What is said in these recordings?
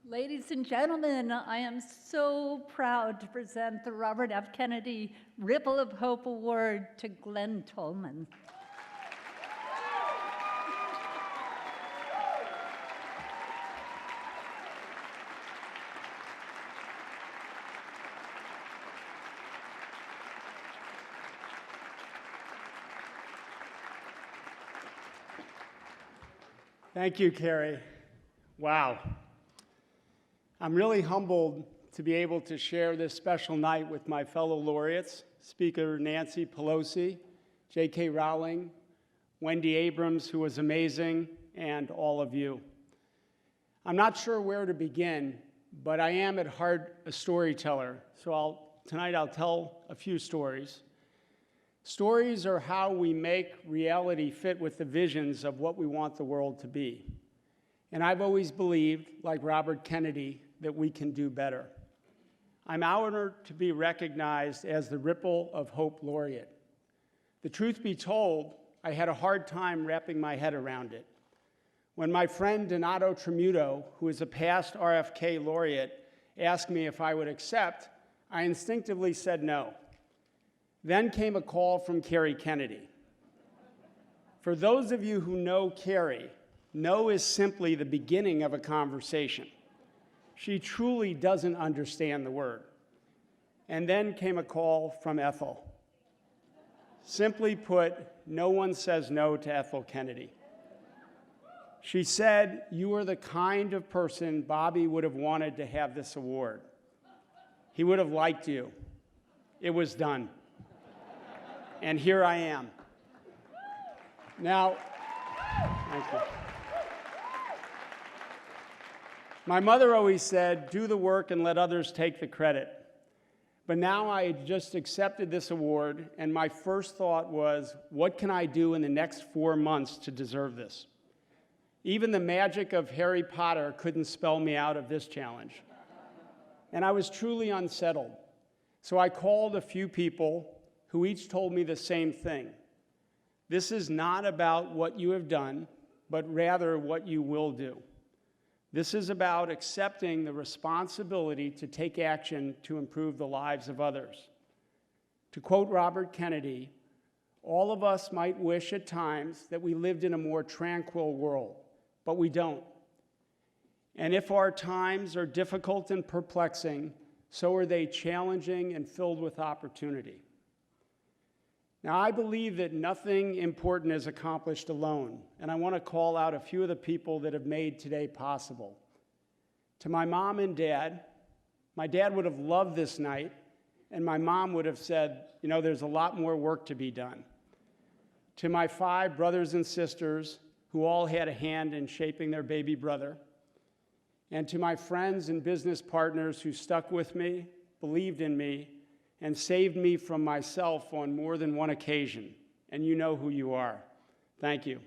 Ladies and gentlemen, I am so proud to present the Robert F. Kennedy Ripple of Hope Award to Glen Tullman. Thank you, Carrie. Wow. I'm really humbled to be able to share this special night with my fellow laureates, Speaker Nancy Pelosi, J.K. Rowling, Wendy Abrams, who was amazing, and all of you. I'm not sure where to begin, but I am at heart a storyteller, so tonight I'll tell a few stories. Stories are how we make reality fit with the visions of what we want the world to be. And I've always believed, like Robert Kennedy, that we can do better. I'm honored to be recognized as the Ripple of Hope Laureate. The truth be told, I had a hard time wrapping my head around it. When my friend Donato Tramuto, who is a past RFK laureate, asked me if I would accept, I instinctively said no. Then came a call from Carrie Kennedy. For those of you who know Carrie, no is simply the beginning of a conversation. She truly doesn't understand the word. And then came a call from Ethel. Simply put, no one says no to Ethel Kennedy. She said, "You are the kind of person Bobby would have wanted to have this award. He would have liked you." It was done. And here I am. Now, thank you. My mother always said, "Do the work and let others take the credit." But now I just accepted this award, and my first thought was, what can I do in the next 4 months to deserve this? Even the magic of Harry Potter couldn't spell me out of this challenge. And I was truly unsettled. So I called a few people who each told me the same thing. This is not about what you have done, but rather what you will do. This is about accepting the responsibility to take action to improve the lives of others. To quote Robert Kennedy, all of us might wish at times that we lived in a more tranquil world, but we don't. And if our times are difficult and perplexing, so are they challenging and filled with opportunity. Now, I believe that nothing important is accomplished alone, and I want to call out a few of the people that have made today possible. To my mom and dad, my dad would have loved this night, and my mom would have said, you know, there's a lot more work to be done. To my 5 brothers and sisters, who all had a hand in shaping their baby brother, and to my friends and business partners who stuck with me, believed in me, and saved me from myself on more than one occasion, and you know who you are. Thank you.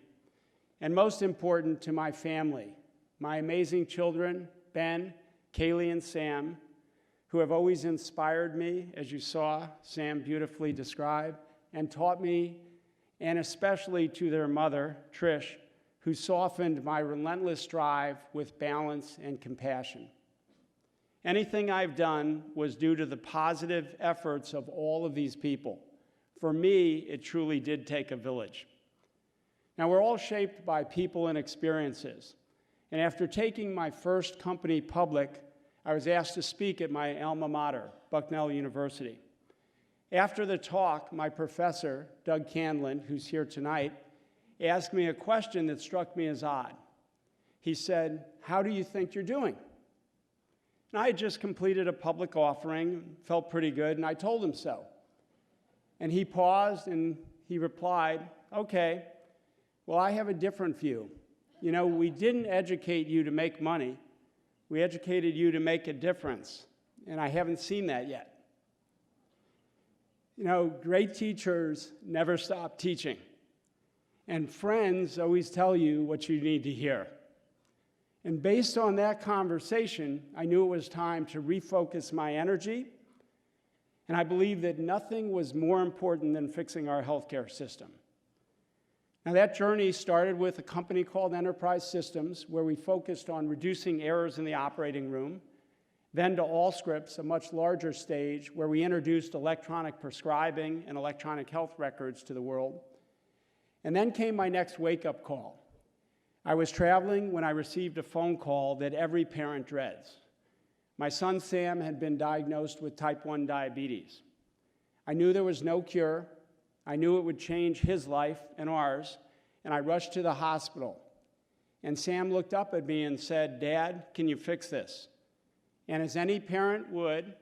And most important, to my family, my amazing children, Ben, Kaylee, and Sam, who have always inspired me, as you saw Sam beautifully describe, and taught me, and especially to their mother, Trish, who softened my relentless drive with balance and compassion. Anything I've done was due to the positive efforts of all of these people. For me, it truly did take a village. Now, we're all shaped by people and experiences. And after taking my first company public, I was asked to speak at my alma mater, Bucknell University. After the talk, my professor, Doug Candland, who's here tonight, asked me a question that struck me as odd. He said, "How do you think you're doing?" And I had just completed a public offering, felt pretty good, and I told him so. And he paused and he replied, "Okay, well, I have a different view. You know, we didn't educate you to make money. We educated you to make a difference, and I haven't seen that yet." You know, great teachers never stop teaching, and friends always tell you what you need to hear. And based on that conversation, I knew it was time to refocus my energy, and I believe that nothing was more important than fixing our healthcare system. Now, that journey started with a company called Enterprise Systems, where we focused on reducing errors in the operating room, then to Allscripts, a much larger stage, where we introduced electronic prescribing and electronic health records to the world. And then came my next wake-up call. I was traveling when I received a phone call that every parent dreads. My son Sam had been diagnosed with type 1 diabetes. I knew there was no cure. I knew it would change his life and ours, and I rushed to the hospital. And Sam looked up at me and said, "Dad, can you fix this?" And as any parent would,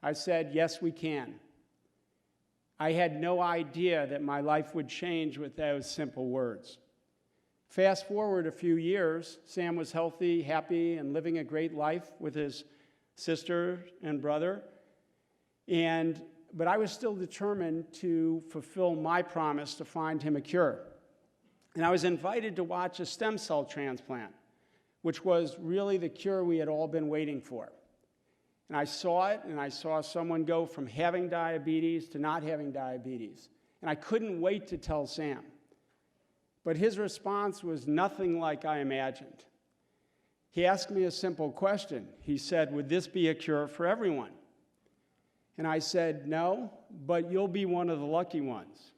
I said, "Yes, we can." I had no idea that my life would change with those simple words. Fast forward a few years, Sam was healthy, happy, and living a great life with his sister and brother. But I was still determined to fulfill my promise to find him a cure. And I was invited to watch a stem cell transplant, which was really the cure we had all been waiting for. And I saw it, and I saw someone go from having diabetes to not having diabetes. And I couldn't wait to tell Sam. But his response was nothing like I imagined. He asked me a simple question. He said, "Would this be a cure for everyone?" And I said, "No, but you'll be one of the lucky ones."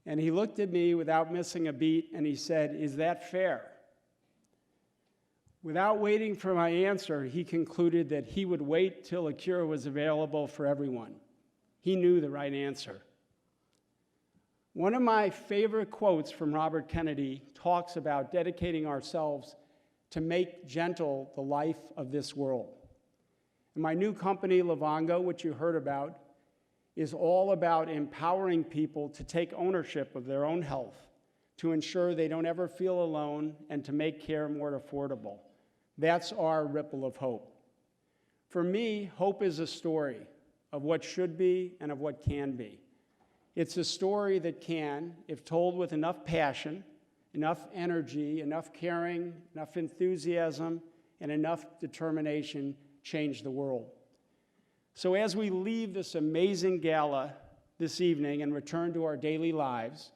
And he looked at me without missing a beat, and he said, "Is that fair?" Without waiting for my answer, he concluded that he would wait till a cure was available for everyone. He knew the right answer. One of my favorite quotes from Robert Kennedy talks about dedicating ourselves to make gentle the life of this world. And my new company, Livongo, which you heard about, is all about empowering people to take ownership of their own health, to ensure they don't ever feel alone, and to make care more affordable. That's our ripple of hope. For me, hope is a story of what should be and of what can be. It's a story that can, if told with enough passion, enough energy, enough caring, enough enthusiasm, and enough determination, change the world. So as we leave this amazing gala this evening and return to our daily lives,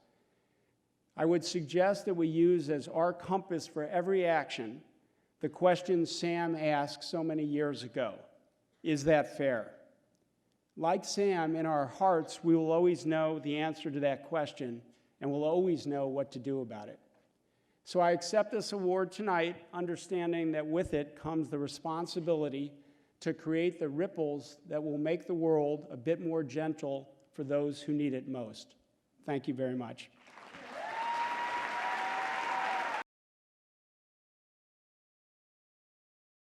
I would suggest that we use as our compass for every action the question Sam asked so many years ago: is that fair? Like Sam, in our hearts, we will always know the answer to that question, and we'll always know what to do about it. So I accept this award tonight, understanding that with it comes the responsibility to create the ripples that will make the world a bit more gentle for those who need it most. Thank you very much.